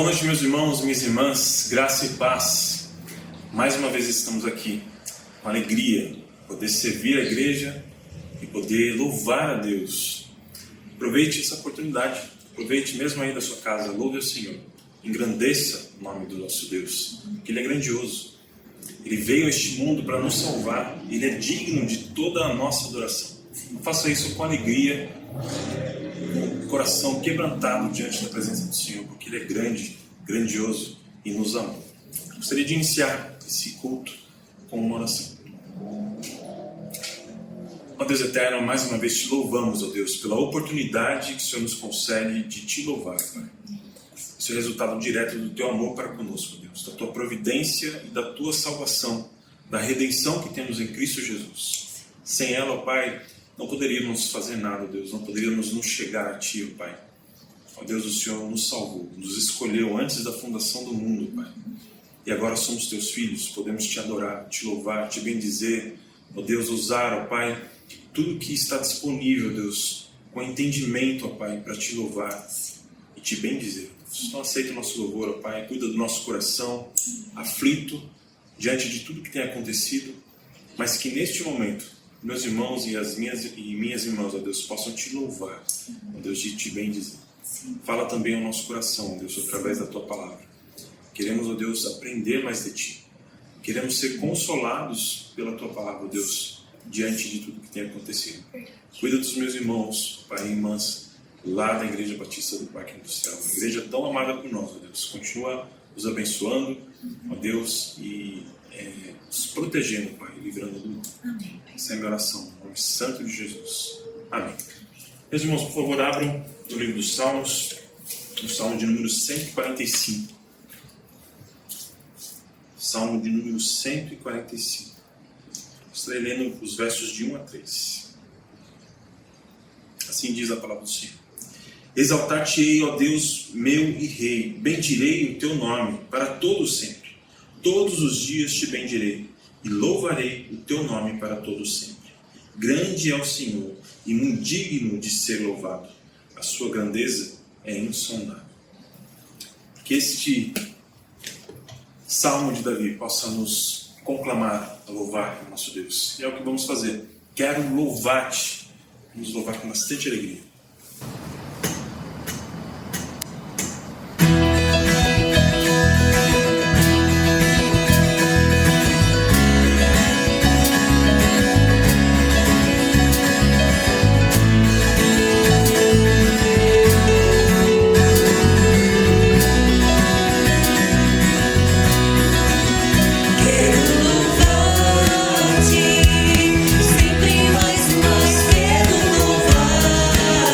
noite, meus irmãos, minhas irmãs, graça e paz. Mais uma vez estamos aqui com alegria, poder servir a igreja e poder louvar a Deus. Aproveite essa oportunidade, aproveite mesmo aí da sua casa, louve ao Senhor, engrandeça o nome do nosso Deus, que Ele é grandioso. Ele veio a este mundo para nos salvar, Ele é digno de toda a nossa adoração. Faça isso com alegria, com o coração quebrantado diante da presença do Senhor, porque Ele é grande, grandioso e nos ama. Gostaria de iniciar esse culto com uma oração. Ó Deus eterno, mais uma vez te louvamos, ó Deus, pela oportunidade que o Senhor nos concede de te louvar, Pai. Isso é resultado direto do teu amor para conosco, Deus, da tua providência e da tua salvação, da redenção que temos em Cristo Jesus. Sem ela, ó Pai, não poderíamos fazer nada, Deus, não poderíamos nos chegar a Ti, ó Pai. Ó Deus, o Senhor nos salvou, nos escolheu antes da fundação do mundo, Pai. E agora somos Teus filhos, podemos Te adorar, Te louvar, Te bendizer, ó Deus, usar, ó Pai, tudo que está disponível, Deus, com entendimento, ó Pai, para Te louvar e Te bendizer. Então aceita o nosso louvor, ó Pai, cuida do nosso coração aflito diante de tudo que tem acontecido, mas que neste momento meus irmãos e minhas irmãs, ó Deus, possam Te louvar, ó Deus, e Te bendizer. Fala também ao nosso coração, ó Deus, através da Tua palavra. Queremos, ó Deus, aprender mais de Ti. Queremos ser consolados pela Tua palavra, ó Deus, diante de tudo que tem acontecido. Cuida dos meus irmãos, Pai e irmãs, lá da Igreja Batista do Parque Industrial, uma igreja tão amada por nós, ó Deus. Continua nos abençoando, ó Deus, e nos protegendo, Pai, livrando do mal. Amém. Essa é a minha oração, no nome santo de Jesus. Amém. Meus irmãos, por favor, abram o livro dos Salmos, no Salmo de número 145. Salmo de número 145. Estarei lendo os versos de 1 a 3. Assim diz a palavra do Senhor. Exaltar-te-ei, ó Deus meu e Rei, bendirei o teu nome para todos sempre. Todos os dias te bendirei e louvarei o teu nome para todos sempre. Grande é o Senhor e muito digno de ser louvado. A sua grandeza é insondável. Que este Salmo de Davi possa nos conclamar a louvar o nosso Deus. E é o que vamos fazer. Quero louvar-te. Vamos louvar com bastante alegria. Sempre mais quero louvar.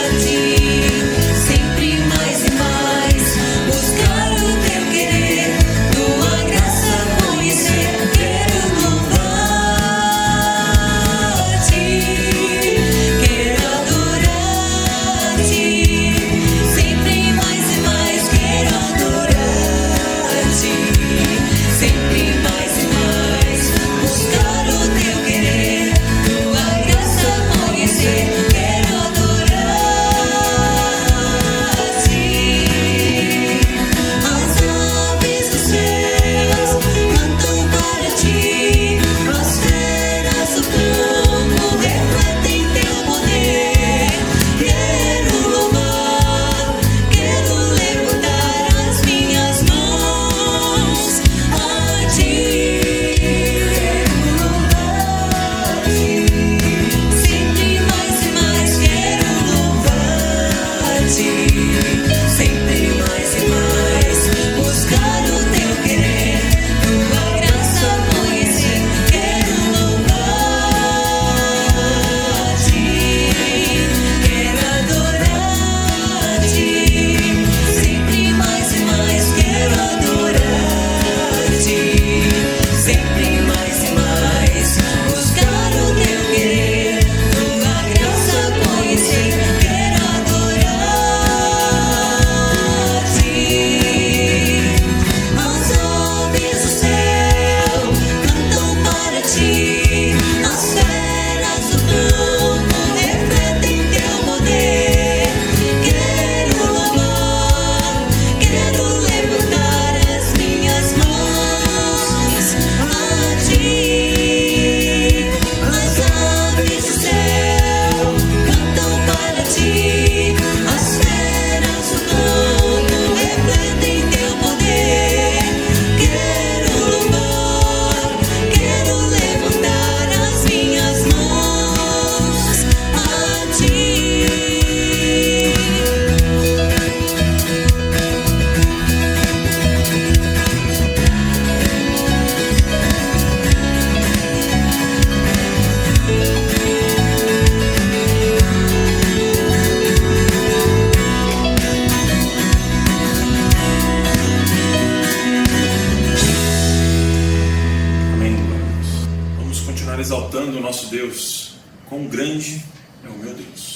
grande é o meu Deus.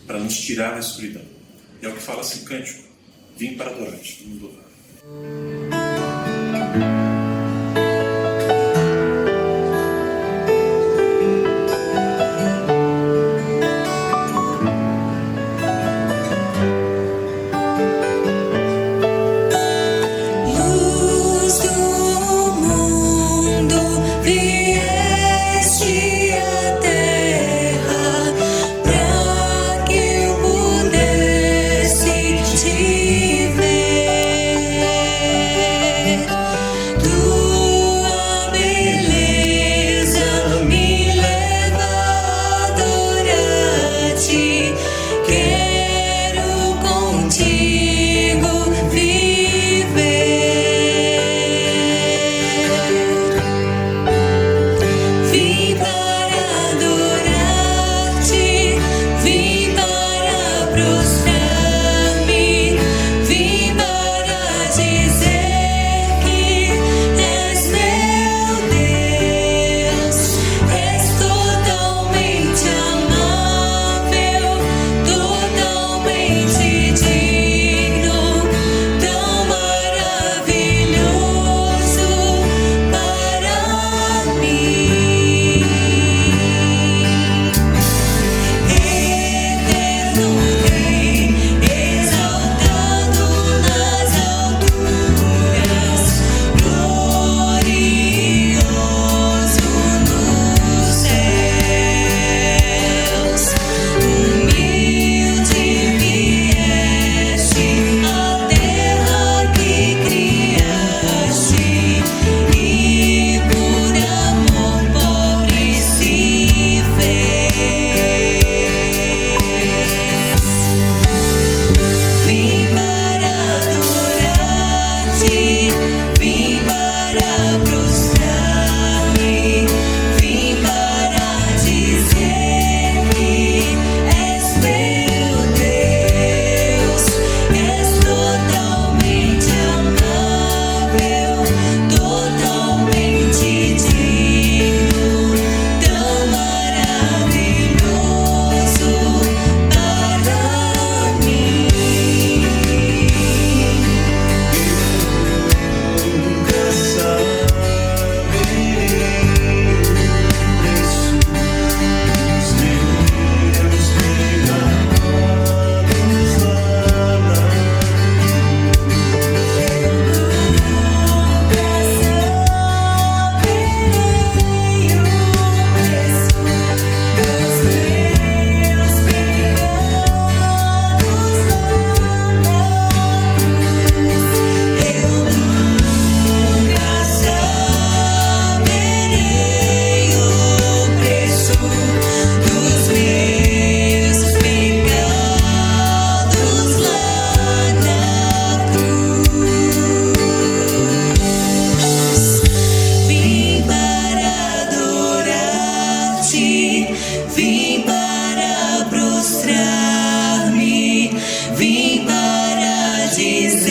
para nos tirar da escuridão. E é o que fala assim, cântico: vim para adorar-te. Vamos louvar. Te ver.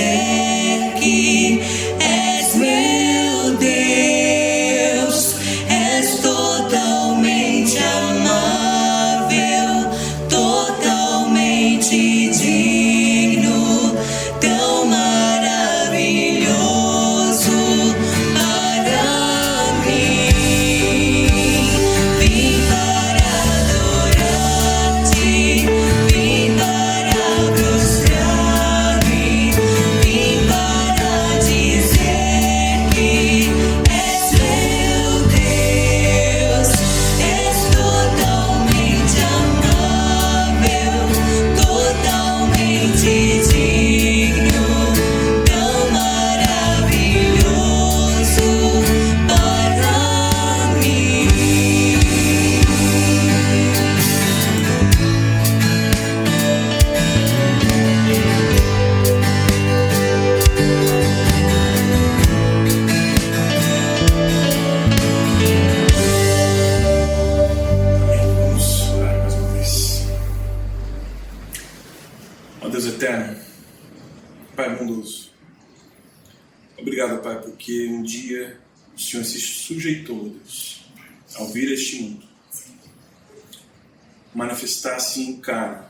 dizer que és meu Deus, és totalmente amável, totalmente digno, tão maravilhoso para mim. Vim para adorar-te, vim para prostrar-me, vim para dizer que és meu Deus, és totalmente amável, totalmente digno, tão maravilhoso para mim. Vamos orar mais uma vez. Ó Deus eterno, Pai bondoso, obrigado, Pai, porque um dia o Senhor se sujeitou, Deus, ao vir a este mundo, manifestar-se em carne,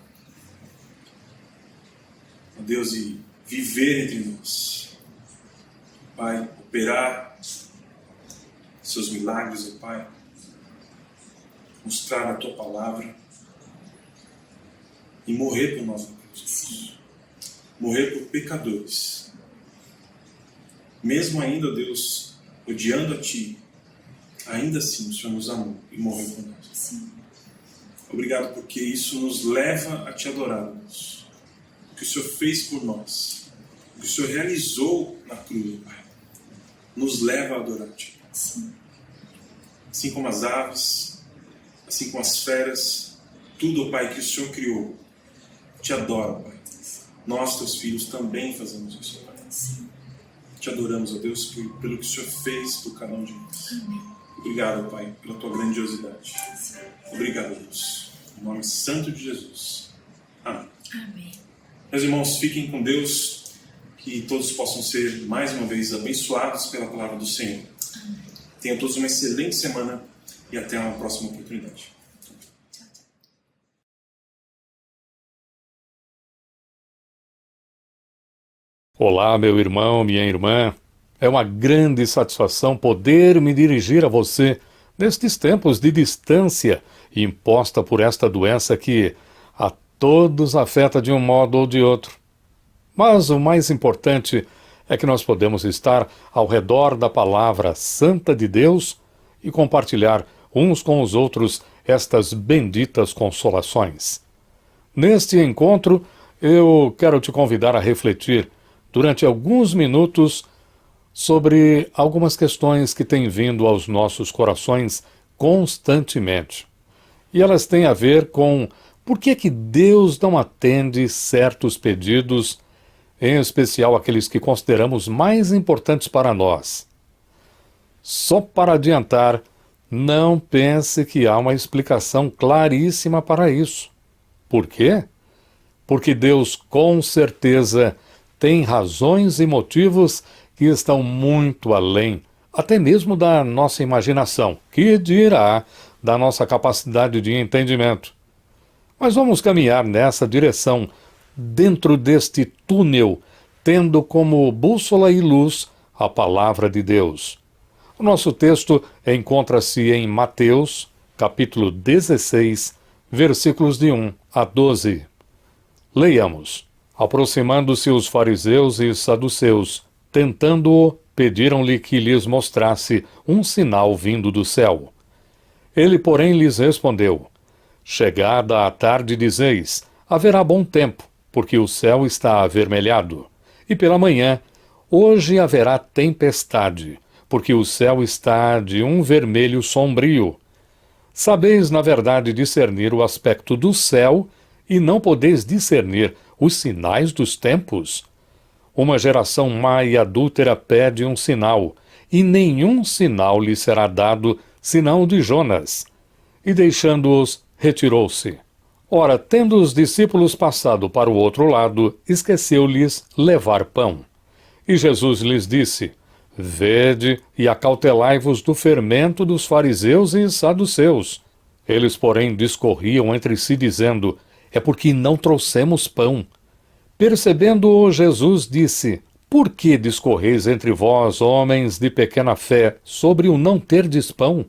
ó Deus, e viver entre nós, Pai, operar seus milagres, ó Pai, mostrar a Tua palavra e morrer por nós na cruz. Morrer por pecadores. Mesmo ainda, ó Deus, odiando a Ti, ainda assim o Senhor nos amou e morreu por nós. Obrigado porque isso nos leva a Te adorar, Deus. O que o Senhor fez por nós, o que o Senhor realizou na cruz, Pai, nos leva a adorar-Te. Assim como as aves, assim como as feras, tudo, Pai, que o Senhor criou, Te adora, Pai. Nós, Teus filhos, também fazemos isso, Pai. Te adoramos, ó Deus, pelo que o Senhor fez por cada um de nós. Obrigado, Pai, pela Tua grandiosidade. Obrigado, Deus. Em nome santo de Jesus. Amém. Amém. Meus irmãos, fiquem com Deus, que todos possam ser, mais uma vez, abençoados pela palavra do Senhor. Tenham todos uma excelente semana e até uma próxima oportunidade. Olá, meu irmão, minha irmã. É uma grande satisfação poder me dirigir a você nestes tempos de distância imposta por esta doença que a todos afeta de um modo ou de outro. Mas o mais importante é que nós podemos estar ao redor da palavra santa de Deus e compartilhar uns com os outros estas benditas consolações. Neste encontro, eu quero te convidar a refletir durante alguns minutos sobre algumas questões que têm vindo aos nossos corações constantemente. E elas têm a ver com por que Deus não atende certos pedidos, em especial aqueles que consideramos mais importantes para nós. Só para adiantar, não pense que há uma explicação claríssima para isso. Por quê? Porque Deus, com certeza, tem razões e motivos que estão muito além, até mesmo da nossa imaginação, que dirá da nossa capacidade de entendimento. Mas vamos caminhar nessa direção, dentro deste túnel, tendo como bússola e luz a palavra de Deus. O nosso texto encontra-se em Mateus, capítulo 16, versículos de 1 a 12. Leiamos. Aproximando-se os fariseus e saduceus, tentando-o, pediram-lhe que lhes mostrasse um sinal vindo do céu. Ele, porém, lhes respondeu: Chegada a tarde, dizeis, haverá bom tempo, porque o céu está avermelhado. E pela manhã, hoje haverá tempestade, porque o céu está de um vermelho sombrio. Sabeis, na verdade, discernir o aspecto do céu, e não podeis discernir os sinais dos tempos? Uma geração má e adúltera pede um sinal, e nenhum sinal lhe será dado, senão o de Jonas. E deixando-os, retirou-se. Ora, tendo os discípulos passado para o outro lado, esqueceu-lhes levar pão. E Jesus lhes disse: Vede e acautelai-vos do fermento dos fariseus e saduceus. Eles, porém, discorriam entre si, dizendo: É porque não trouxemos pão. Percebendo-o, Jesus disse: Por que discorreis entre vós, homens de pequena fé, sobre o não terdes pão?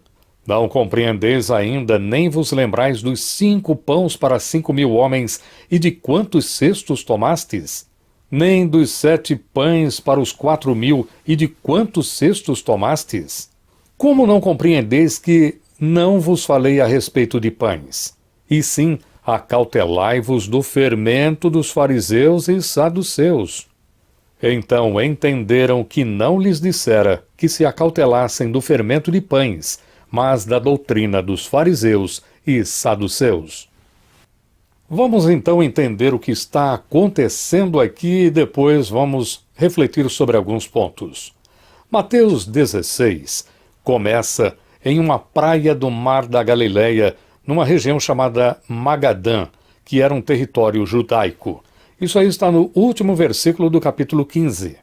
Não compreendeis ainda, nem vos lembrais dos 5 pães para 5.000 homens, e de quantos cestos tomastes? Nem dos 7 pães para os 4.000, e de quantos cestos tomastes? Como não compreendeis que não vos falei a respeito de pães? E sim, acautelai-vos do fermento dos fariseus e saduceus. Então entenderam que não lhes dissera que se acautelassem do fermento de pães, mas da doutrina dos fariseus e saduceus. Vamos então entender o que está acontecendo aqui e depois vamos refletir sobre alguns pontos. Mateus 16 começa em uma praia do Mar da Galileia, numa região chamada Magadã, que era um território judaico. Isso aí está no último versículo do capítulo 15.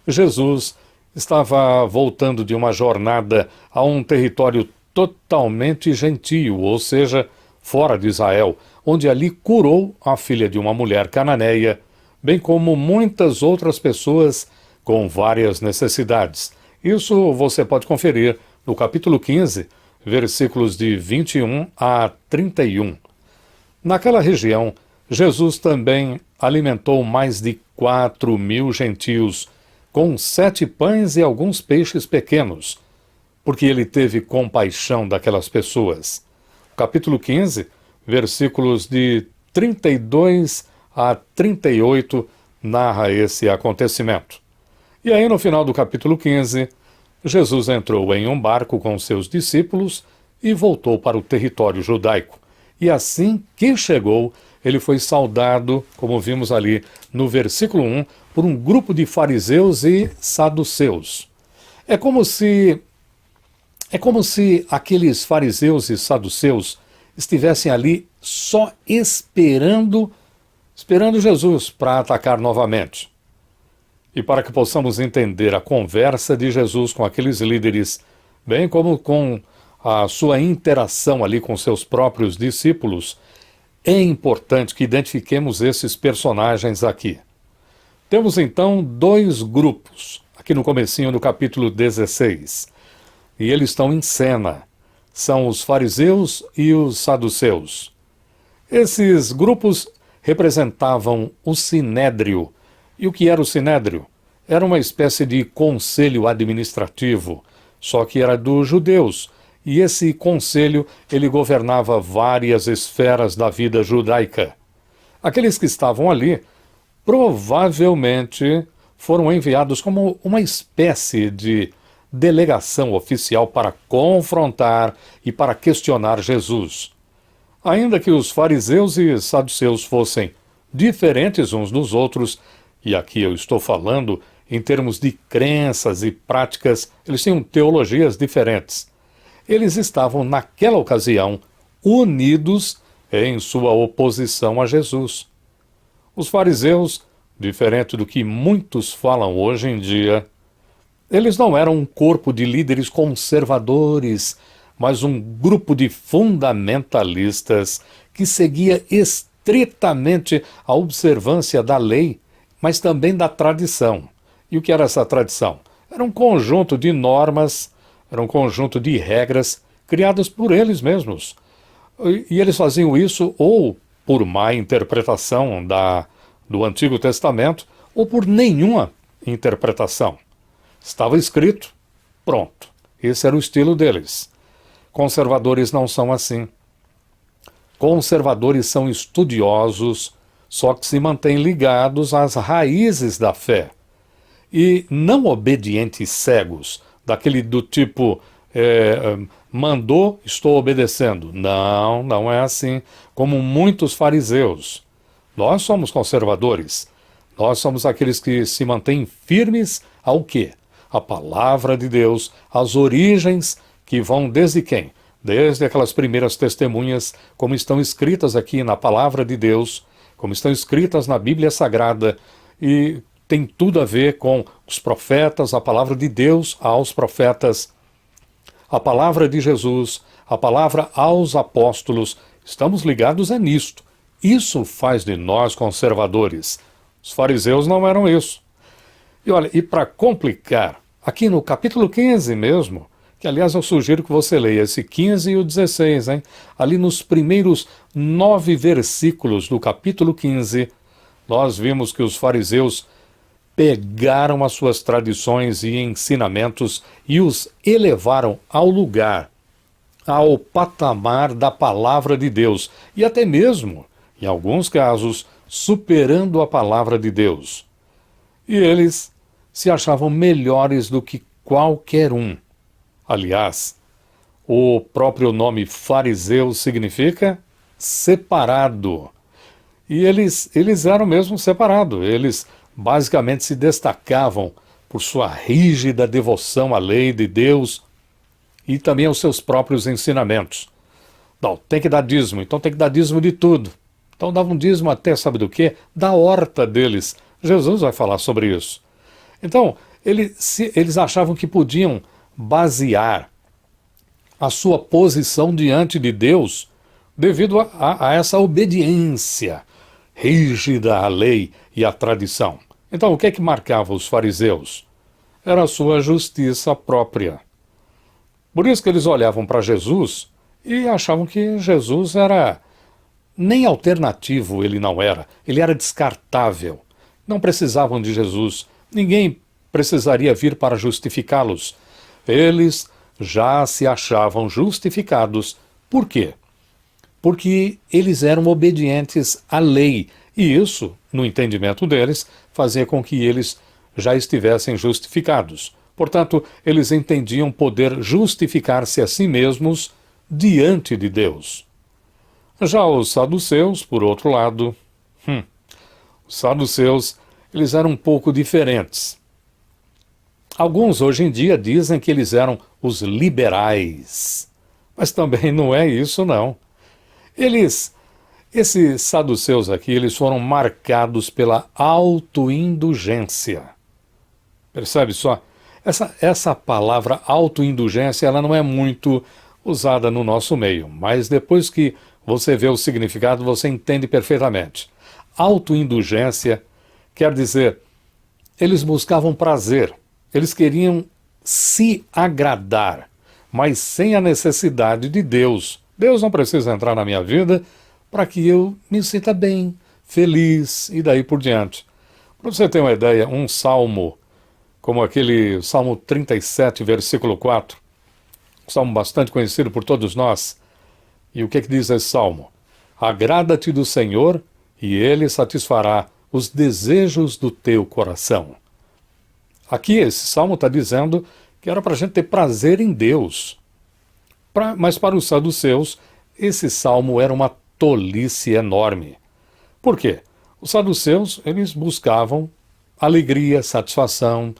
Jesus estava voltando de uma jornada a um território totalmente gentio, ou seja, fora de Israel, onde ali curou a filha de uma mulher cananeia, bem como muitas outras pessoas com várias necessidades. Isso você pode conferir no capítulo 15, versículos de 21 a 31. Naquela região, Jesus também alimentou mais de 4.000 gentios, com 7 pães e alguns peixes pequenos, porque ele teve compaixão daquelas pessoas. O capítulo 15, versículos de 32 a 38, narra esse acontecimento. E aí, no final do capítulo 15, Jesus entrou em um barco com seus discípulos e voltou para o território judaico. E assim que chegou, ele foi saudado, como vimos ali no versículo 1, por um grupo de fariseus e saduceus. É como se aqueles fariseus e saduceus estivessem ali só esperando Jesus para atacar novamente. E para que possamos entender a conversa de Jesus com aqueles líderes, bem como com a sua interação ali com seus próprios discípulos, é importante que identifiquemos esses personagens aqui. Temos então 2 grupos, aqui no comecinho do capítulo 16. E eles estão em cena. São os fariseus e os saduceus. Esses grupos representavam o Sinédrio. E o que era o Sinédrio? Era uma espécie de conselho administrativo, só que era dos judeus. E esse conselho, ele governava várias esferas da vida judaica. Aqueles que estavam ali, provavelmente, foram enviados como uma espécie de delegação oficial para confrontar e para questionar Jesus. Ainda que os fariseus e saduceus fossem diferentes uns dos outros, e aqui eu estou falando em termos de crenças e práticas, eles tinham teologias diferentes. Eles estavam, naquela ocasião, unidos em sua oposição a Jesus. Os fariseus, diferente do que muitos falam hoje em dia, eles não eram um corpo de líderes conservadores, mas um grupo de fundamentalistas que seguia estritamente a observância da lei, mas também da tradição. E o que era essa tradição? Era um conjunto de normas, era um conjunto de regras criadas por eles mesmos. E eles faziam isso ou por má interpretação do Antigo Testamento, ou por nenhuma interpretação. Estava escrito, pronto. Esse era o estilo deles. Conservadores não são assim. Conservadores são estudiosos, só que se mantêm ligados às raízes da fé. E não obedientes cegos, daquele do tipo, mandou, estou obedecendo. Não, não é assim, como muitos fariseus. Nós somos conservadores. Nós somos aqueles que se mantêm firmes ao quê? A palavra de Deus, as origens que vão desde quem? desde aquelas primeiras testemunhas, como estão escritas aqui na Palavra de Deus, como estão escritas na Bíblia Sagrada, e tem tudo a ver com os profetas, a palavra de Deus aos profetas, a palavra de Jesus, a palavra aos apóstolos. Estamos ligados a nisto. Isso faz de nós conservadores. Os fariseus não eram isso. E olha, e para complicar, aqui no capítulo 15 mesmo, que aliás eu sugiro que você leia esse 15 e o 16, hein? Ali nos primeiros 9 versículos do capítulo 15, nós vimos que os fariseus pegaram as suas tradições e ensinamentos e os elevaram ao lugar, ao patamar da palavra de Deus, e até mesmo, em alguns casos, superando a palavra de Deus. E eles se achavam melhores do que qualquer um. Aliás, o próprio nome fariseu significa separado. E eles eram mesmo separados. Eles basicamente se destacavam por sua rígida devoção à lei de Deus e também aos seus próprios ensinamentos. Não, tem que dar dízimo, então tem que dar dízimo de tudo. Então davam dízimo até, sabe do quê? Da horta deles. Jesus vai falar sobre isso. Então, eles achavam que podiam basear a sua posição diante de Deus devido a essa obediência rígida à lei e à tradição. Então, o que é que marcava os fariseus? Era a sua justiça própria. Por isso que eles olhavam para Jesus e achavam que Jesus era nem alternativo, ele não era. Ele era descartável. Não precisavam de Jesus. Ninguém precisaria vir para justificá-los. Eles já se achavam justificados. Por quê? Porque eles eram obedientes à lei. E isso, no entendimento deles, fazia com que eles já estivessem justificados. Portanto, eles entendiam poder justificar-se a si mesmos diante de Deus. Já os saduceus, por outro lado, os saduceus, eles eram um pouco diferentes. Alguns hoje em dia dizem que eles eram os liberais. Mas também não é isso, não. Esses saduceus aqui, eles foram marcados pela autoindulgência. Percebe só? Essa palavra autoindulgência, ela não é muito usada no nosso meio, mas depois que você vê o significado, você entende perfeitamente. Autoindulgência quer dizer, eles buscavam prazer, eles queriam se agradar, mas sem a necessidade de Deus. Deus não precisa entrar na minha vida para que eu me sinta bem, feliz e daí por diante. Para você ter uma ideia, um salmo, como aquele Salmo 37, versículo 4, um salmo bastante conhecido por todos nós. E o que diz esse salmo? Agrada-te do Senhor e Ele satisfará os desejos do teu coração. Aqui esse salmo está dizendo que era para a gente ter prazer em Deus. Mas para os saduceus, esse salmo era uma tolice enorme. Por quê? Os saduceus, eles buscavam alegria, satisfação,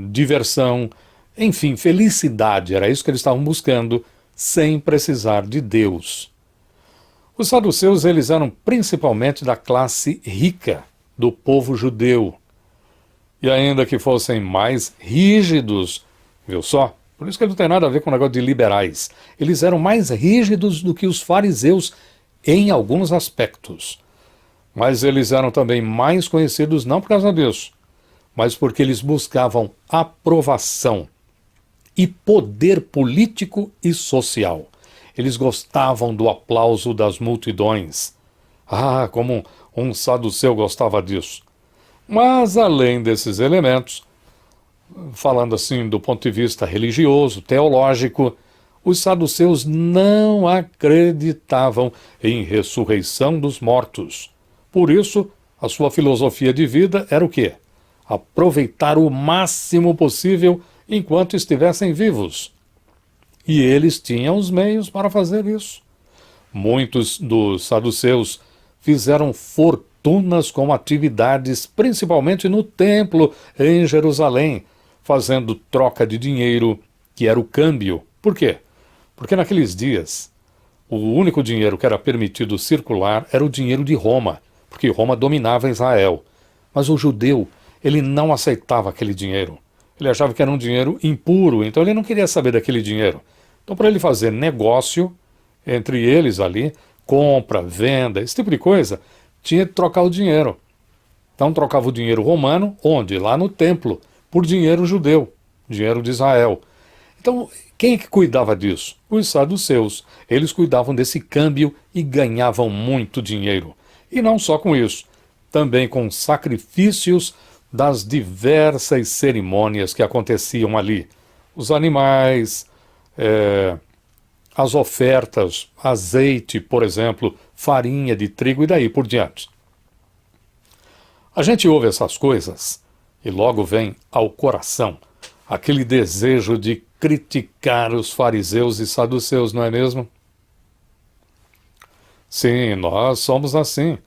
diversão, enfim, felicidade. Era isso que eles estavam buscando, sem precisar de Deus. Os saduceus, eles eram principalmente da classe rica, do povo judeu. E ainda que fossem mais rígidos, viu só? Por isso que não tem nada a ver com o negócio de liberais. Eles eram mais rígidos do que os fariseus em alguns aspectos. Mas eles eram também mais conhecidos não por causa disso, mas porque eles buscavam aprovação e poder político e social. Eles gostavam do aplauso das multidões. Ah, como um saduceu gostava disso. Mas, além desses elementos, falando assim do ponto de vista religioso, teológico, os saduceus não acreditavam em ressurreição dos mortos. Por isso, a sua filosofia de vida era o quê? Aproveitar o máximo possível enquanto estivessem vivos. E eles tinham os meios para fazer isso. Muitos dos saduceus fizeram fortunas com atividades, principalmente no templo em Jerusalém, fazendo troca de dinheiro, que era o câmbio. Por quê? Porque naqueles dias, o único dinheiro que era permitido circular era o dinheiro de Roma, porque Roma dominava Israel. Mas o judeu, ele não aceitava aquele dinheiro. Ele achava que era um dinheiro impuro, então ele não queria saber daquele dinheiro. Então, para ele fazer negócio entre eles ali, compra, venda, esse tipo de coisa, tinha que trocar o dinheiro. Então trocava o dinheiro romano, onde? Lá no templo, por dinheiro judeu, dinheiro de Israel. Então, quem é que cuidava disso? Os saduceus. Eles cuidavam desse câmbio e ganhavam muito dinheiro. E não só com isso, também com sacrifícios das diversas cerimônias que aconteciam ali. Os animais, as ofertas, azeite, por exemplo, farinha de trigo e daí por diante. A gente ouve essas coisas e logo vem ao coração aquele desejo de criticar os fariseus e saduceus, não é mesmo? Sim, nós somos assim.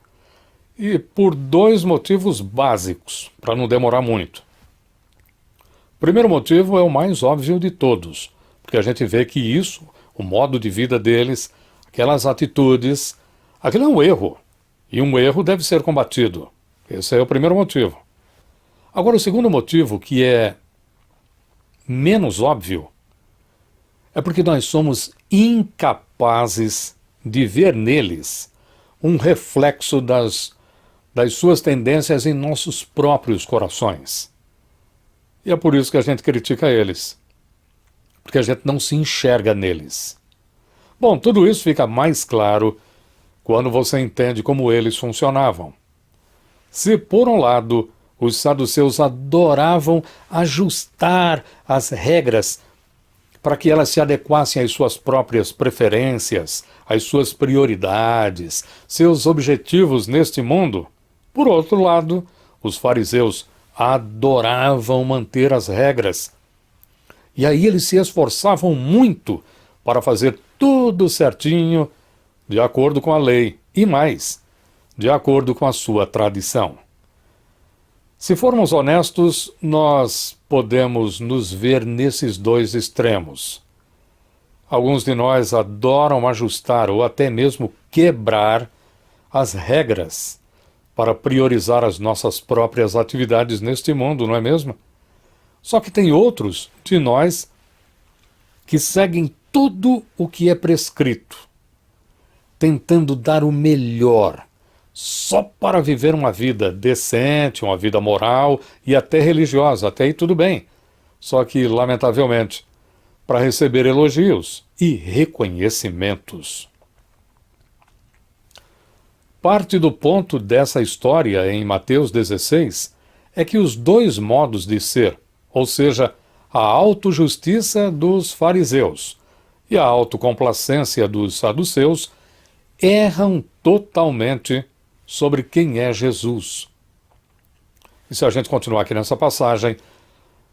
E por dois motivos básicos, para não demorar muito. O primeiro motivo é o mais óbvio de todos, porque a gente vê que isso, o modo de vida deles, aquelas atitudes, aquilo é um erro. E um erro deve ser combatido. Esse é o primeiro motivo. Agora, o segundo motivo, que é menos óbvio, é porque nós somos incapazes de ver neles um reflexo das suas tendências em nossos próprios corações. E é por isso que a gente critica eles, porque a gente não se enxerga neles. Bom, tudo isso fica mais claro quando você entende como eles funcionavam. Se, por um lado, os saduceus adoravam ajustar as regras para que elas se adequassem às suas próprias preferências, às suas prioridades, seus objetivos neste mundo, por outro lado, os fariseus adoravam manter as regras. E aí eles se esforçavam muito para fazer tudo certinho, de acordo com a lei, e mais, de acordo com a sua tradição. Se formos honestos, nós podemos nos ver nesses dois extremos. Alguns de nós adoram ajustar ou até mesmo quebrar as regras para priorizar as nossas próprias atividades neste mundo, não é mesmo? Só que tem outros de nós que seguem tudo o que é prescrito, tentando dar o melhor, só para viver uma vida decente, uma vida moral e até religiosa, até aí tudo bem. Só que, lamentavelmente, para receber elogios e reconhecimentos. Parte do ponto dessa história em Mateus 16 é que os dois modos de ser, ou seja, a autojustiça dos fariseus e a autocomplacência dos saduceus, erram totalmente sobre quem é Jesus. E se a gente continuar aqui nessa passagem,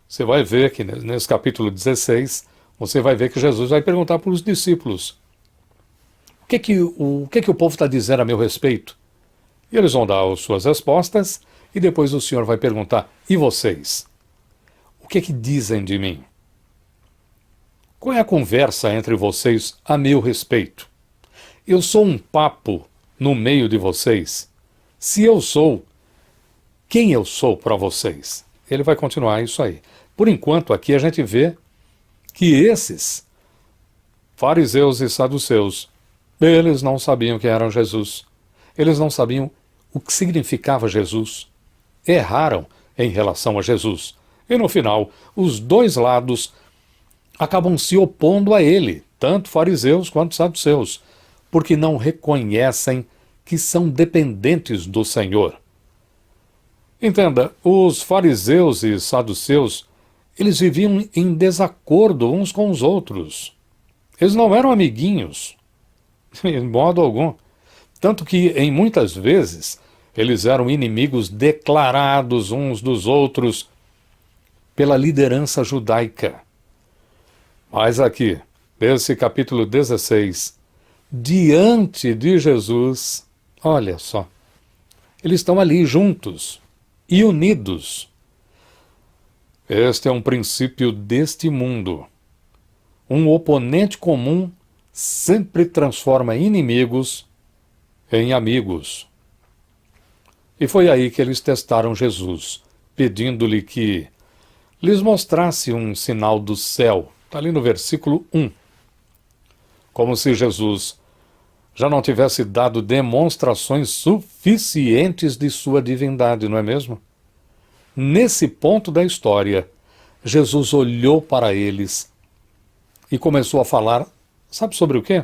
você vai ver que nesse capítulo 16, você vai ver que Jesus vai perguntar para os discípulos: o que o povo está dizendo a meu respeito? E eles vão dar as suas respostas, e depois o Senhor vai perguntar: e vocês? O que dizem de mim? Qual é a conversa entre vocês a meu respeito? Eu sou um papo no meio de vocês? Se eu sou, quem eu sou para vocês? Ele vai continuar isso aí. Por enquanto, aqui a gente vê que esses fariseus e saduceus, eles não sabiam quem era Jesus. Eles não sabiam o que significava Jesus. Erraram em relação a Jesus. E no final, os dois lados acabam se opondo a ele, tanto fariseus quanto saduceus, porque não reconhecem que são dependentes do Senhor. Entenda, os fariseus e saduceus, eles viviam em desacordo uns com os outros. Eles não eram amiguinhos, de modo algum. Tanto que, em muitas vezes, eles eram inimigos declarados uns dos outros pela liderança judaica. Mas aqui, nesse capítulo 16, diante de Jesus, olha só, eles estão ali juntos e unidos. Este é um princípio deste mundo. um oponente comum sempre transforma inimigos em amigos. E foi aí que eles testaram Jesus, pedindo-lhe que lhes mostrasse um sinal do céu. Está ali no versículo 1. Como se Jesus já não tivesse dado demonstrações suficientes de sua divindade, não é mesmo? Nesse ponto da história, Jesus olhou para eles e começou a falar, sabe sobre o quê?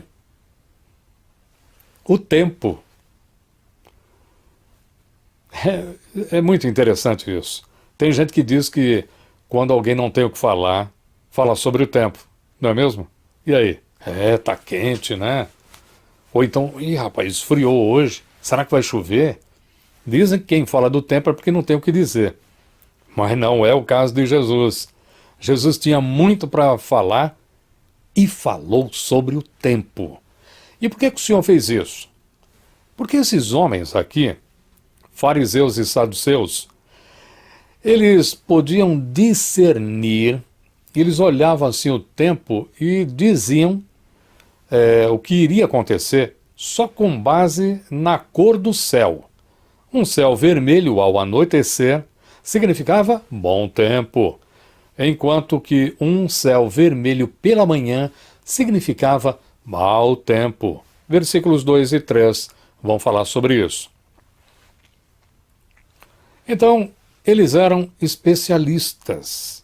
O tempo. É muito interessante isso. Tem gente que diz que quando alguém não tem o que falar, fala sobre o tempo, não é mesmo? E aí? Tá quente, né? Ou então, rapaz, esfriou hoje, será que vai chover? Dizem que quem fala do tempo é porque não tem o que dizer. Mas não é o caso de Jesus. Jesus tinha muito para falar e falou sobre o tempo. E por que o Senhor fez isso? Porque esses homens aqui, fariseus e saduceus, eles podiam discernir, eles olhavam assim o tempo e diziam o que iria acontecer só com base na cor do céu. Um céu vermelho ao anoitecer significava bom tempo, enquanto que um céu vermelho pela manhã significava mau tempo. Versículos 2 e 3 vão falar sobre isso. Então, eles eram especialistas,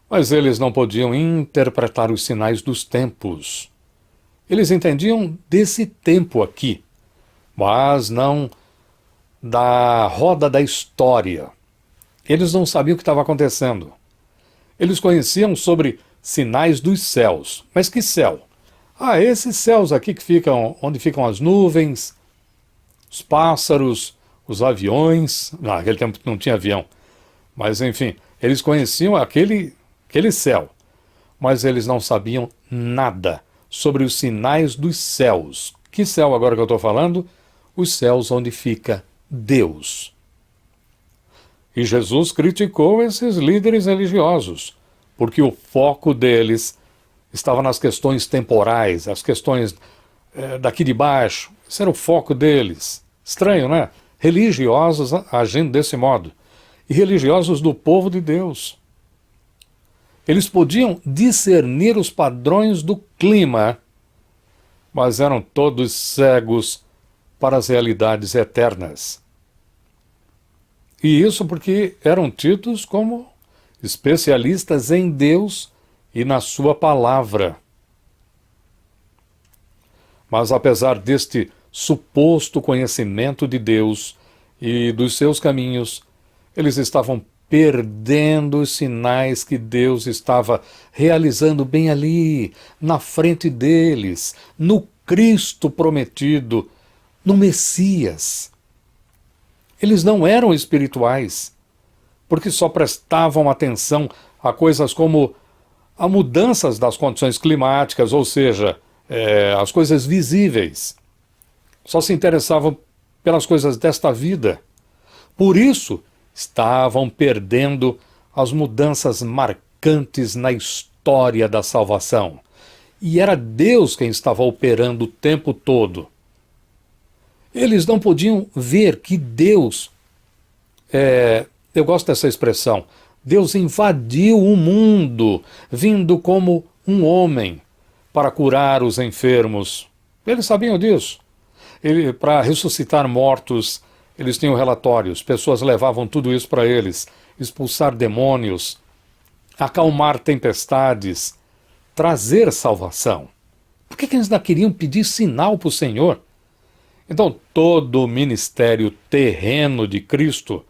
mas eles não podiam interpretar os sinais dos tempos. Eles entendiam desse tempo aqui, mas não da roda da história. Eles não sabiam o que estava acontecendo. Eles conheciam sobre sinais dos céus. Mas que céu? Esses céus aqui que ficam, onde ficam as nuvens, os pássaros, os aviões. Naquele tempo não tinha avião. Mas, enfim, eles conheciam aquele céu. Mas eles não sabiam nada sobre os sinais dos céus. Que céu agora que eu estou falando? Os céus onde fica Deus. E Jesus criticou esses líderes religiosos, porque o foco deles estava nas questões temporais, as questões daqui de baixo. Esse era o foco deles. Estranho, né? Religiosos agindo desse modo. E religiosos do povo de Deus. Eles podiam discernir os padrões do clima, mas eram todos cegos para as realidades eternas. E isso porque eram tidos como especialistas em Deus e na sua palavra. Mas apesar deste suposto conhecimento de Deus e dos seus caminhos, eles estavam perdendo os sinais que Deus estava realizando bem ali, na frente deles, no Cristo prometido, no Messias. Eles não eram espirituais, porque só prestavam atenção a coisas como a mudanças das condições climáticas, ou seja, as coisas visíveis. Só se interessavam pelas coisas desta vida. Por isso, estavam perdendo as mudanças marcantes na história da salvação. E era Deus quem estava operando o tempo todo. Eles não podiam ver que Deus, eu gosto dessa expressão, Deus invadiu o mundo, vindo como um homem para curar os enfermos. Eles sabiam disso. Para ressuscitar mortos, eles tinham relatórios, pessoas levavam tudo isso para eles, expulsar demônios, acalmar tempestades, trazer salvação. Por que eles não queriam pedir sinal para o Senhor? Então, todo o ministério terreno de Cristo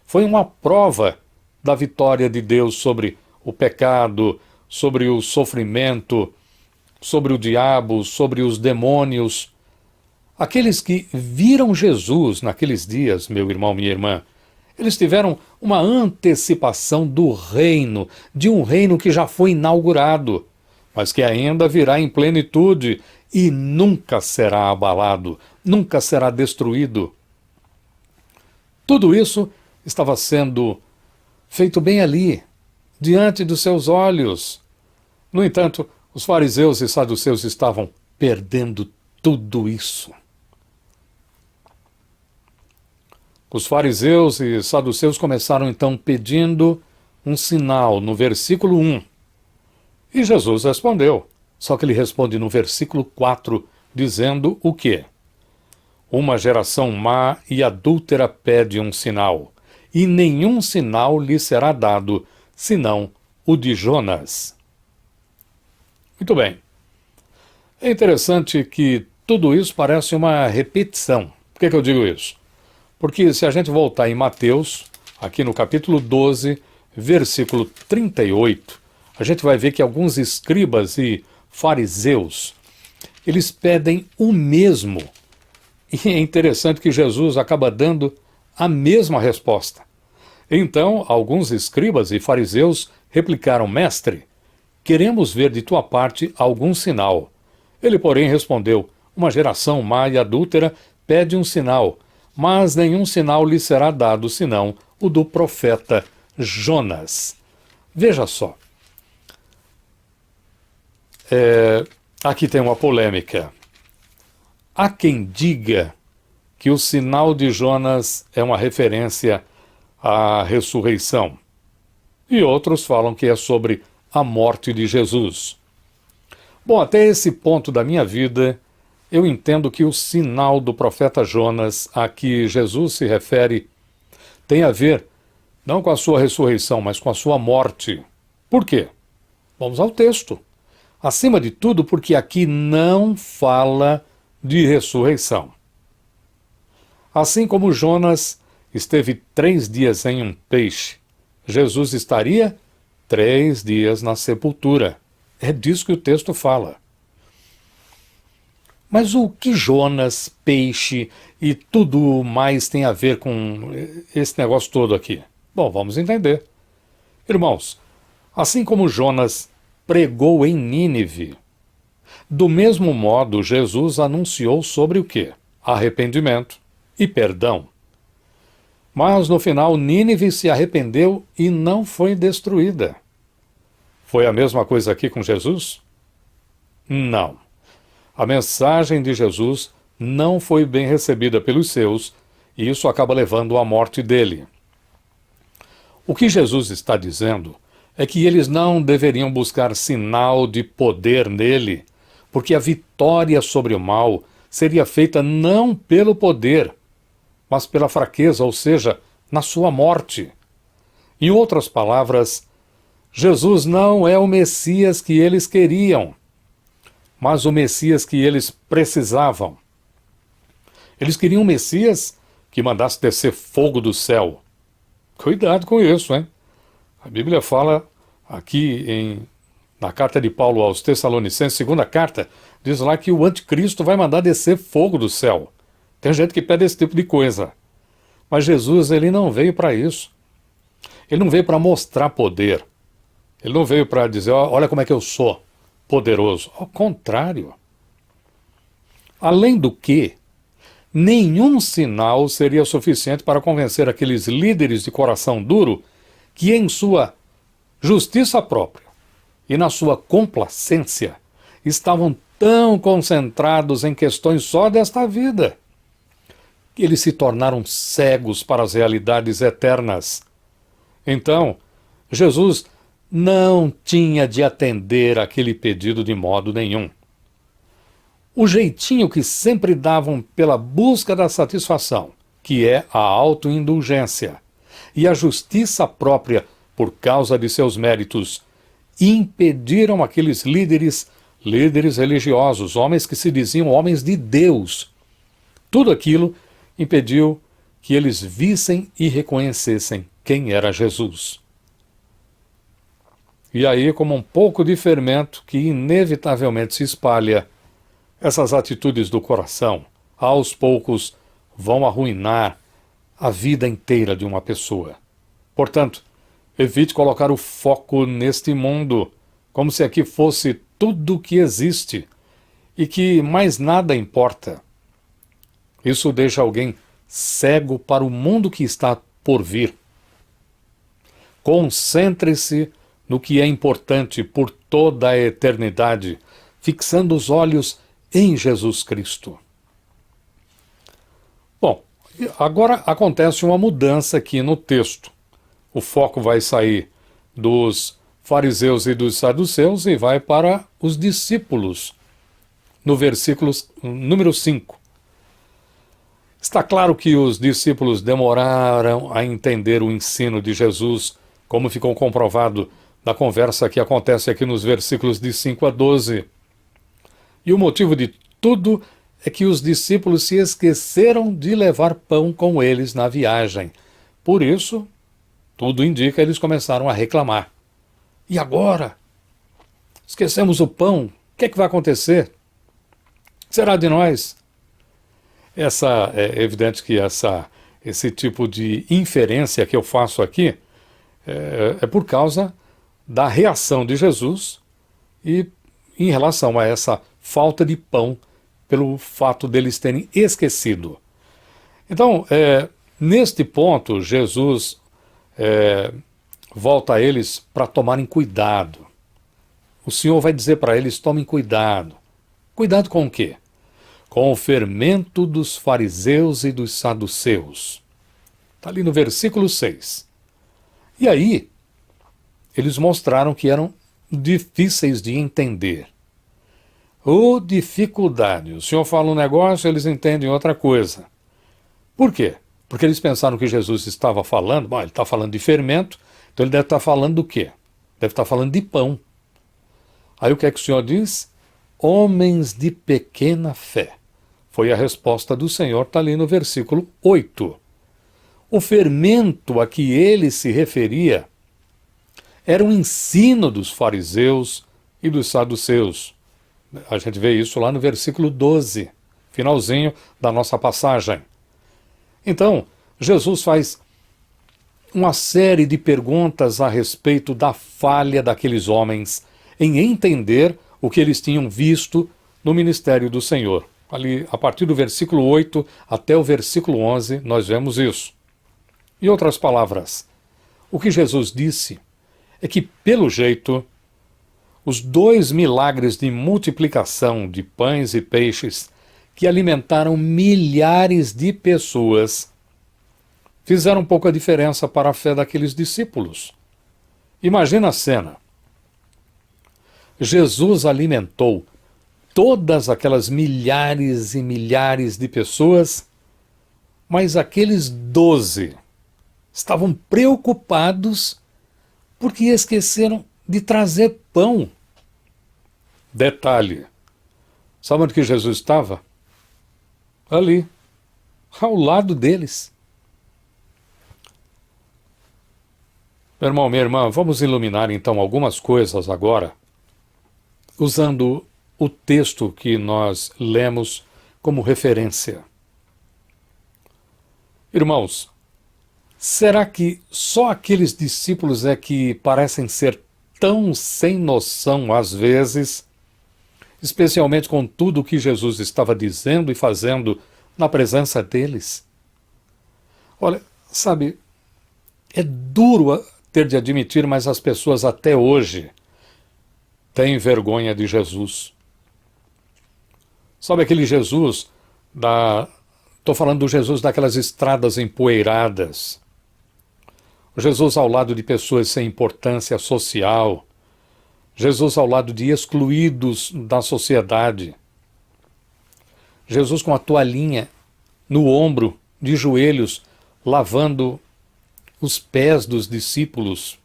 foi uma prova da vitória de Deus sobre o pecado, sobre o sofrimento, sobre o diabo, sobre os demônios. Aqueles que viram Jesus naqueles dias, meu irmão, minha irmã, eles tiveram uma antecipação do reino, de um reino que já foi inaugurado, mas que ainda virá em plenitude e nunca será abalado, nunca será destruído. Tudo isso estava sendo feito bem ali, diante dos seus olhos. No entanto, Os fariseus e saduceus estavam perdendo tudo isso. Os fariseus e saduceus começaram então pedindo um sinal no versículo 1. E Jesus respondeu. Só que ele responde no versículo 4, dizendo o quê? Uma geração má e adúltera pede um sinal, e nenhum sinal lhe será dado, senão o de Jonas. Muito bem. É interessante que tudo isso parece uma repetição. Por que eu digo isso? Porque se a gente voltar em Mateus, aqui no capítulo 12, versículo 38, a gente vai ver que alguns escribas e fariseus, eles pedem o mesmo. E é interessante que Jesus acaba dando a mesma resposta. Então, alguns escribas e fariseus replicaram: Mestre, queremos ver de tua parte algum sinal. Ele, porém, respondeu: Uma geração má e adúltera pede um sinal, mas nenhum sinal lhe será dado, senão o do profeta Jonas. Veja só. Aqui tem uma polêmica. Há quem diga que o sinal de Jonas é uma referência à ressurreição. E outros falam que é sobre a morte de Jesus. Bom, até esse ponto da minha vida, eu entendo que o sinal do profeta Jonas a que Jesus se refere tem a ver não com a sua ressurreição, mas com a sua morte. Por quê? Vamos ao texto. Acima de tudo, porque aqui não fala de ressurreição. Assim como Jonas esteve 3 dias em um peixe, Jesus estaria 3 dias na sepultura. É disso que o texto fala. Mas o que Jonas, peixe e tudo mais tem a ver com esse negócio todo aqui? Bom, vamos entender. Irmãos, assim como Jonas pregou em Nínive, do mesmo modo Jesus anunciou sobre o quê? Arrependimento e perdão. Mas no final Nínive se arrependeu e não foi destruída. Foi a mesma coisa aqui com Jesus? Não. A mensagem de Jesus não foi bem recebida pelos seus, e isso acaba levando à morte dele. O que Jesus está dizendo é que eles não deveriam buscar sinal de poder nele, porque a vitória sobre o mal seria feita não pelo poder, mas pela fraqueza, ou seja, na sua morte. Em outras palavras, Jesus não é o Messias que eles queriam, mas o Messias que eles precisavam. Eles queriam um Messias que mandasse descer fogo do céu. Cuidado com isso, hein? A Bíblia fala aqui na carta de Paulo aos Tessalonicenses, segunda carta, diz lá que o anticristo vai mandar descer fogo do céu. Tem gente que pede esse tipo de coisa. Mas Jesus, ele não veio para isso. Ele não veio para mostrar poder. Ele não veio para dizer, olha como é que eu sou poderoso. Ao contrário. Além do que, nenhum sinal seria suficiente para convencer aqueles líderes de coração duro que em sua justiça própria e na sua complacência estavam tão concentrados em questões só desta vida, que eles se tornaram cegos para as realidades eternas. Então, Jesus não tinha de atender aquele pedido de modo nenhum. O jeitinho que sempre davam pela busca da satisfação, que é a autoindulgência, e a justiça própria por causa de seus méritos, impediram aqueles líderes religiosos, homens que se diziam homens de Deus. Tudo aquilo impediu que eles vissem e reconhecessem quem era Jesus. E aí, como um pouco de fermento que inevitavelmente se espalha, essas atitudes do coração, aos poucos, vão arruinar a vida inteira de uma pessoa. Portanto, evite colocar o foco neste mundo, como se aqui fosse tudo o que existe e que mais nada importa. Isso deixa alguém cego para o mundo que está por vir. Concentre-se no que é importante por toda a eternidade, fixando os olhos em Jesus Cristo. Bom, agora acontece uma mudança aqui no texto. O foco vai sair dos fariseus e dos saduceus e vai para os discípulos, no versículo número 5. Está claro que os discípulos demoraram a entender o ensino de Jesus, como ficou comprovado na conversa que acontece aqui nos versículos de 5 a 12. E o motivo de tudo é que os discípulos se esqueceram de levar pão com eles na viagem. Por isso, tudo indica, eles começaram a reclamar. E agora? Esquecemos o pão? O que é que vai acontecer? O que será de nós? É evidente que esse tipo de inferência que eu faço aqui é por causa da reação de Jesus e em relação a essa falta de pão pelo fato deles terem esquecido. Então, neste ponto, Jesus volta a eles para tomarem cuidado. O Senhor vai dizer para eles, tomem cuidado. Cuidado com o quê? Com o fermento dos fariseus e dos saduceus. Está ali no versículo 6. E aí, eles mostraram que eram difíceis de entender. Dificuldade. O Senhor fala um negócio, eles entendem outra coisa. Por quê? Porque eles pensaram que Jesus estava falando, ele está falando de fermento, então ele deve estar falando do quê? Deve estar falando de pão. Aí o que é que o Senhor diz? Homens de pequena fé. Foi a resposta do Senhor, está ali no versículo 8. O fermento a que ele se referia era o ensino dos fariseus e dos saduceus. A gente vê isso lá no versículo 12, finalzinho da nossa passagem. Então, Jesus faz uma série de perguntas a respeito da falha daqueles homens em entender o que eles tinham visto no ministério do Senhor. Ali, a partir do versículo 8 até o versículo 11, nós vemos isso. Em outras palavras, o que Jesus disse é que, pelo jeito, os 2 milagres de multiplicação de pães e peixes que alimentaram milhares de pessoas fizeram pouca diferença para a fé daqueles discípulos. Imagina a cena. Jesus alimentou todas aquelas milhares e milhares de pessoas, mas aqueles 12 estavam preocupados porque esqueceram de trazer pão. Detalhe, sabe onde que Jesus estava? Ali, ao lado deles. Meu irmão, minha irmã, vamos iluminar então algumas coisas agora, usando o texto que nós lemos como referência. Irmãos, será que só aqueles discípulos é que parecem ser tão sem noção às vezes, especialmente com tudo o que Jesus estava dizendo e fazendo na presença deles? Olha, sabe, é duro ter de admitir, mas as pessoas até hoje têm vergonha de Jesus. Sabe aquele Jesus estou falando do Jesus daquelas estradas empoeiradas, o Jesus ao lado de pessoas sem importância social, Jesus ao lado de excluídos da sociedade, Jesus com a toalhinha no ombro, de joelhos, lavando os pés dos discípulos.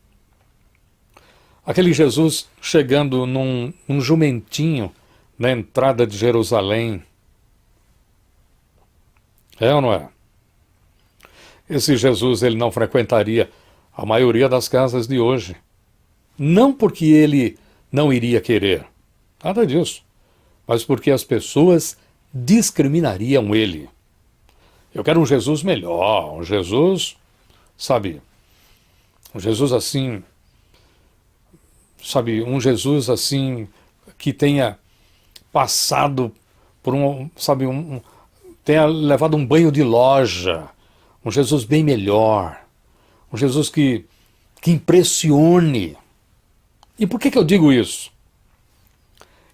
Aquele Jesus chegando num jumentinho na entrada de Jerusalém. É ou não é? Esse Jesus, ele não frequentaria a maioria das casas de hoje. Não porque ele não iria querer, nada disso, mas porque as pessoas discriminariam ele. Eu quero um Jesus melhor, um Jesus, sabe, um Jesus assim, sabe, um Jesus assim que tenha passado por tenha levado um banho de loja, um Jesus bem melhor, um Jesus que impressione. E por que eu digo isso?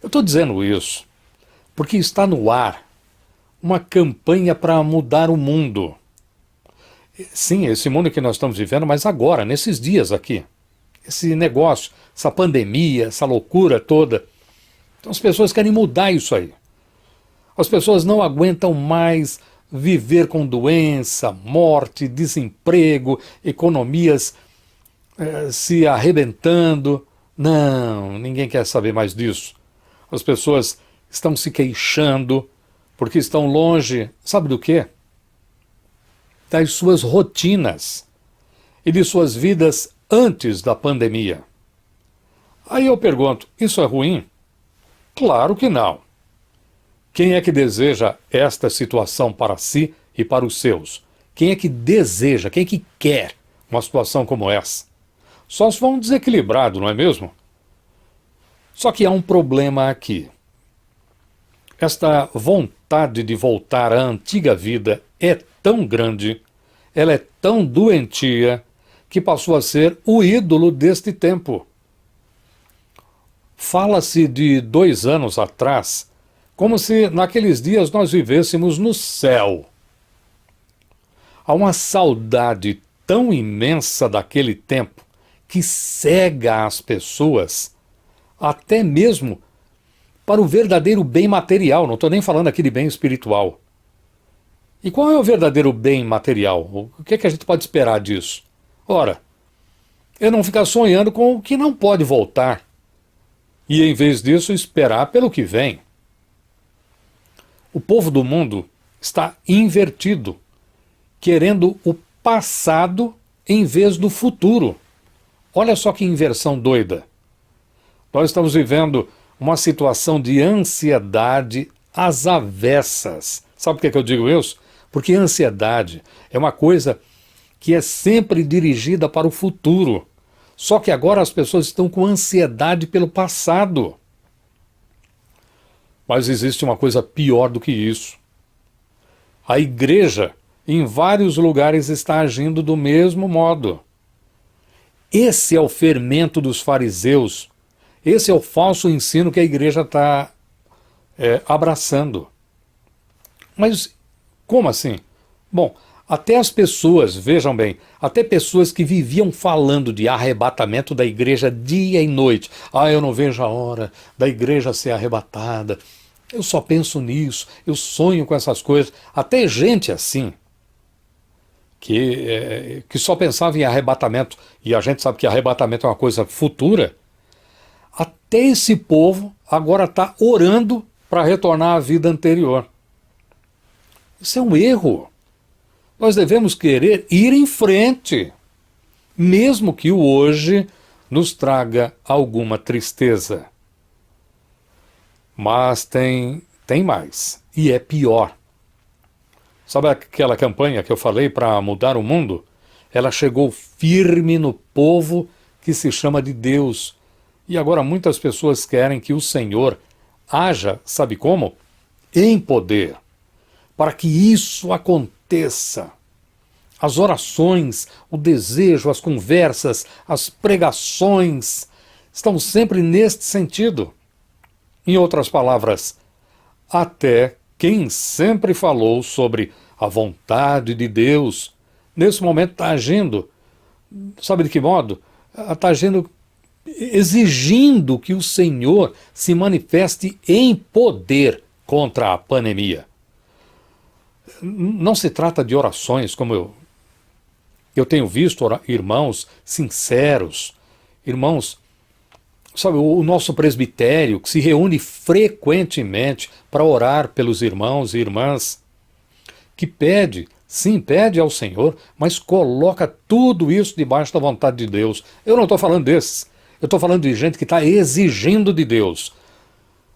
Eu estou dizendo isso porque está no ar uma campanha para mudar o mundo. Sim, esse mundo que nós estamos vivendo, mas agora, nesses dias aqui. Esse negócio, essa pandemia, essa loucura toda. Então as pessoas querem mudar isso aí. As pessoas não aguentam mais viver com doença, morte, desemprego, economias se arrebentando. Não, ninguém quer saber mais disso. As pessoas estão se queixando porque estão longe, sabe do quê? Das suas rotinas e de suas vidas antes da pandemia. Aí eu pergunto, isso é ruim? Claro que não. Quem é que deseja esta situação para si e para os seus? Quem é que deseja, quem é que quer uma situação como essa? Só se for um desequilibrado, não é mesmo? Só que há um problema aqui. Esta vontade de voltar à antiga vida é tão grande, ela é tão doentia, que passou a ser o ídolo deste tempo. Fala-se de 2 anos atrás, como se naqueles dias nós vivêssemos no céu. Há uma saudade tão imensa daquele tempo que cega as pessoas, até mesmo para o verdadeiro bem material. Não estou nem falando aqui de bem espiritual. E qual é o verdadeiro bem material? O que é que a gente pode esperar disso? Ora, é não ficar sonhando com o que não pode voltar. E em vez disso, esperar pelo que vem. O povo do mundo está invertido, querendo o passado em vez do futuro. Olha só que inversão doida. Nós estamos vivendo uma situação de ansiedade às avessas. Sabe por que eu digo isso? Porque a ansiedade é uma coisa que é sempre dirigida para o futuro. Só que agora as pessoas estão com ansiedade pelo passado. Mas existe uma coisa pior do que isso. A igreja, em vários lugares, está agindo do mesmo modo. Esse é o fermento dos fariseus. Esse é o falso ensino que a igreja está abraçando. Mas como assim? Bom, até as pessoas, vejam bem, até pessoas que viviam falando de arrebatamento da igreja dia e noite. Eu não vejo a hora da igreja ser arrebatada. Eu só penso nisso, eu sonho com essas coisas. Até gente assim, que só pensava em arrebatamento, e a gente sabe que arrebatamento é uma coisa futura, até esse povo agora está orando para retornar à vida anterior. Isso é um erro. Nós devemos querer ir em frente, mesmo que o hoje nos traga alguma tristeza. Mas tem mais, e é pior. Sabe aquela campanha que eu falei para mudar o mundo? Ela chegou firme no povo que se chama de Deus. E agora muitas pessoas querem que o Senhor haja, sabe como? Em poder. Para que isso aconteça. As orações, o desejo, as conversas, as pregações estão sempre neste sentido. Em outras palavras, até quem sempre falou sobre a vontade de Deus, nesse momento está agindo, sabe de que modo? Está agindo exigindo que o Senhor se manifeste em poder contra a pandemia. Não se trata de orações, como eu tenho visto irmãos sinceros, irmãos, sabe, o nosso presbitério que se reúne frequentemente para orar pelos irmãos e irmãs, que pede ao Senhor, mas coloca tudo isso debaixo da vontade de Deus. Eu não estou falando desses, eu estou falando de gente que está exigindo de Deus.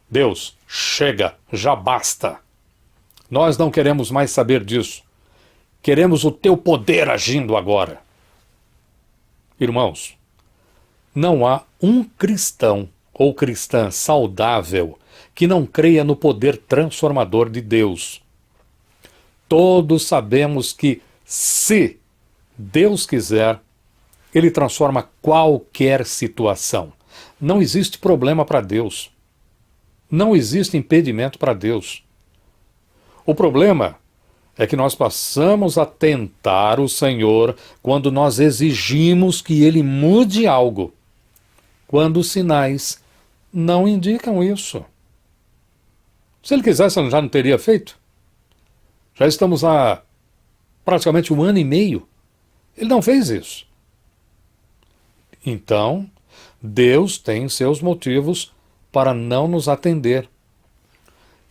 Deus, chega, já basta. Nós não queremos mais saber disso. Queremos o teu poder agindo agora. Irmãos, não há um cristão ou cristã saudável que não creia no poder transformador de Deus. Todos sabemos que, se Deus quiser, Ele transforma qualquer situação. Não existe problema para Deus. Não existe impedimento para Deus. O problema é que nós passamos a tentar o Senhor quando nós exigimos que Ele mude algo, quando os sinais não indicam isso. Se Ele quisesse, Ele já não teria feito. Já estamos há praticamente 1 ano e meio. Ele não fez isso. Então, Deus tem seus motivos para não nos atender.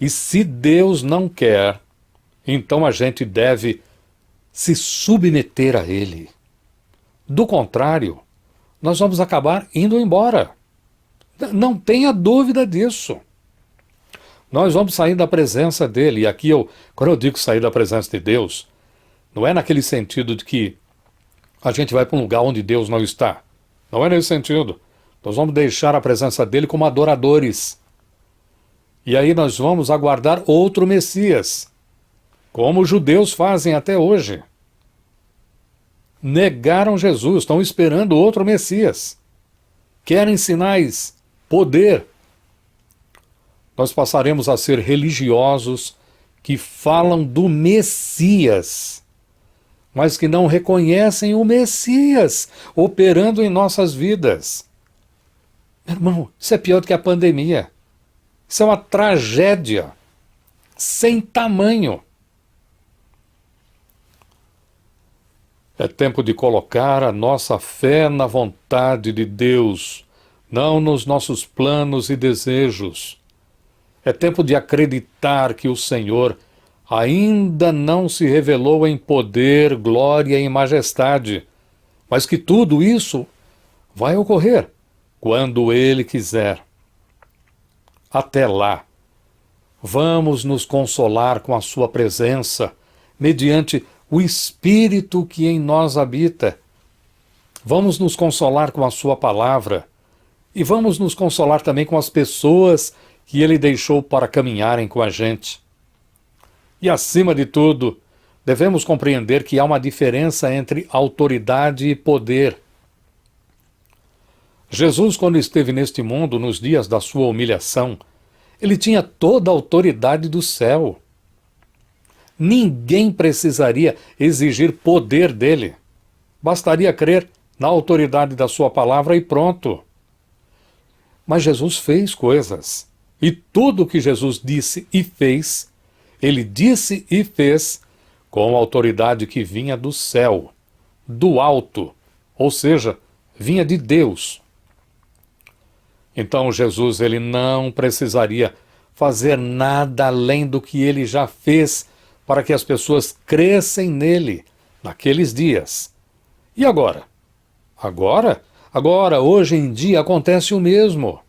E se Deus não quer, então a gente deve se submeter a Ele. Do contrário, nós vamos acabar indo embora. Não tenha dúvida disso. Nós vamos sair da presença dEle. E aqui, quando eu digo sair da presença de Deus, não é naquele sentido de que a gente vai para um lugar onde Deus não está. Não é nesse sentido. Nós vamos deixar a presença dEle como adoradores. E aí nós vamos aguardar outro Messias, como os judeus fazem até hoje. Negaram Jesus, estão esperando outro Messias. Querem sinais, poder. Nós passaremos a ser religiosos que falam do Messias, mas que não reconhecem o Messias operando em nossas vidas. Meu irmão, isso é pior do que a pandemia. Isso é uma tragédia sem tamanho. É tempo de colocar a nossa fé na vontade de Deus, não nos nossos planos e desejos. É tempo de acreditar que o Senhor ainda não se revelou em poder, glória e majestade, mas que tudo isso vai ocorrer quando Ele quiser. Até lá, vamos nos consolar com a Sua presença, mediante o Espírito que em nós habita. Vamos nos consolar com a Sua palavra e vamos nos consolar também com as pessoas que Ele deixou para caminharem com a gente. E, acima de tudo, devemos compreender que há uma diferença entre autoridade e poder. Jesus, quando esteve neste mundo, nos dias da sua humilhação, ele tinha toda a autoridade do céu. Ninguém precisaria exigir poder dele. Bastaria crer na autoridade da sua palavra e pronto. Mas Jesus fez coisas. E tudo o que Jesus disse e fez, ele disse e fez com a autoridade que vinha do céu, do alto, ou seja, vinha de Deus. Então Jesus, ele não precisaria fazer nada além do que ele já fez para que as pessoas crescem nele naqueles dias. E agora? Agora, hoje em dia, acontece o mesmo.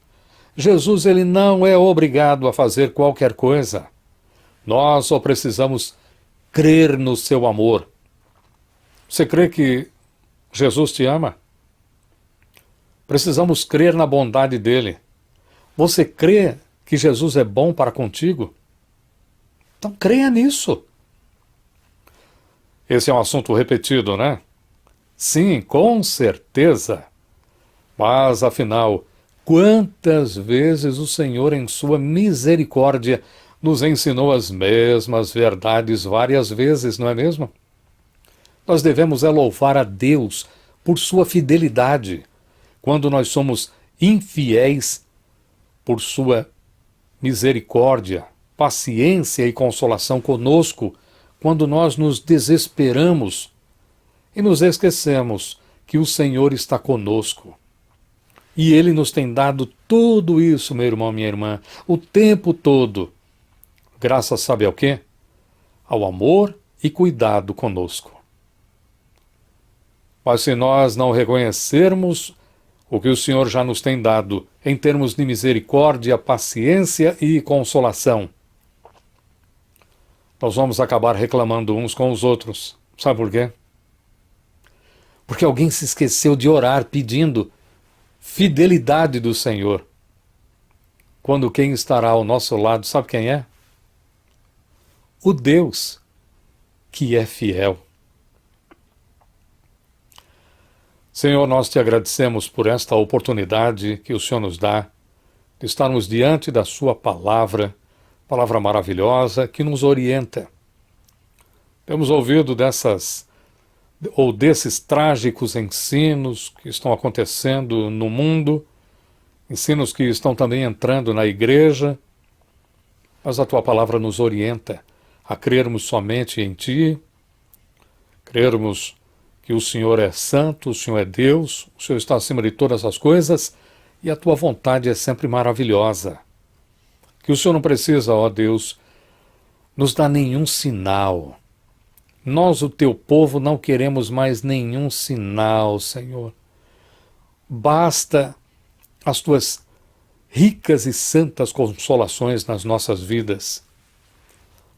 Jesus, ele não é obrigado a fazer qualquer coisa. Nós só precisamos crer no seu amor. Você crê que Jesus te ama? Precisamos crer na bondade dele. Você crê que Jesus é bom para contigo? Então creia nisso. Esse é um assunto repetido, né? Sim, com certeza. Mas, afinal, quantas vezes o Senhor, em sua misericórdia, nos ensinou as mesmas verdades várias vezes, não é mesmo? Nós devemos louvar a Deus por sua fidelidade, quando nós somos infiéis, por sua misericórdia, paciência e consolação conosco, quando nós nos desesperamos e nos esquecemos que o Senhor está conosco. E Ele nos tem dado tudo isso, meu irmão, minha irmã, o tempo todo. Graças, sabe ao quê? Ao amor e cuidado conosco. Mas se nós não reconhecermos o que o Senhor já nos tem dado em termos de misericórdia, paciência e consolação, nós vamos acabar reclamando uns com os outros. Sabe por quê? Porque alguém se esqueceu de orar pedindo fidelidade do Senhor. Quando quem estará ao nosso lado, sabe quem é? O Deus que é fiel. Senhor, nós te agradecemos por esta oportunidade que o Senhor nos dá de estarmos diante da sua palavra, palavra maravilhosa que nos orienta. Temos ouvido desses trágicos ensinos que estão acontecendo no mundo, ensinos que estão também entrando na igreja, mas a tua palavra nos orienta a crermos somente em ti, crermos que o Senhor é santo, o Senhor é Deus, o Senhor está acima de todas as coisas e a tua vontade é sempre maravilhosa. Que o Senhor não precisa, ó Deus, nos dar nenhum sinal. Nós, o teu povo, não queremos mais nenhum sinal, Senhor. Basta as tuas ricas e santas consolações nas nossas vidas.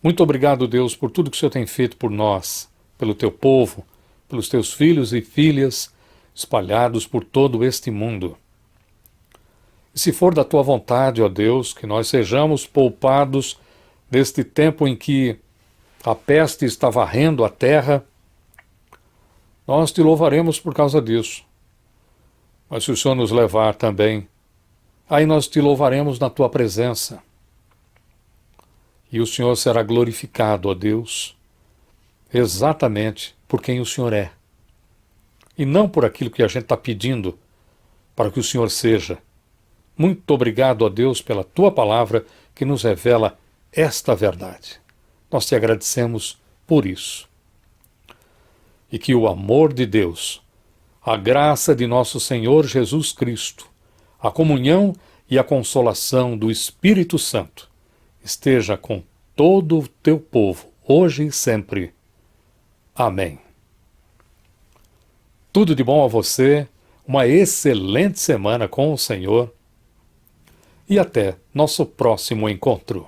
Muito obrigado, Deus, por tudo que o Senhor tem feito por nós, pelo teu povo, pelos teus filhos e filhas espalhados por todo este mundo. E se for da tua vontade, ó Deus, que nós sejamos poupados deste tempo em que a peste está varrendo a terra, nós te louvaremos por causa disso. Mas se o Senhor nos levar também, aí nós te louvaremos na tua presença. E o Senhor será glorificado, ó Deus, exatamente por quem o Senhor é. E não por aquilo que a gente está pedindo para que o Senhor seja. Muito obrigado, ó Deus, pela tua palavra que nos revela esta verdade. Nós te agradecemos por isso. E que o amor de Deus, a graça de nosso Senhor Jesus Cristo, a comunhão e a consolação do Espírito Santo esteja com todo o teu povo, hoje e sempre. Amém. Tudo de bom a você, uma excelente semana com o Senhor e até nosso próximo encontro.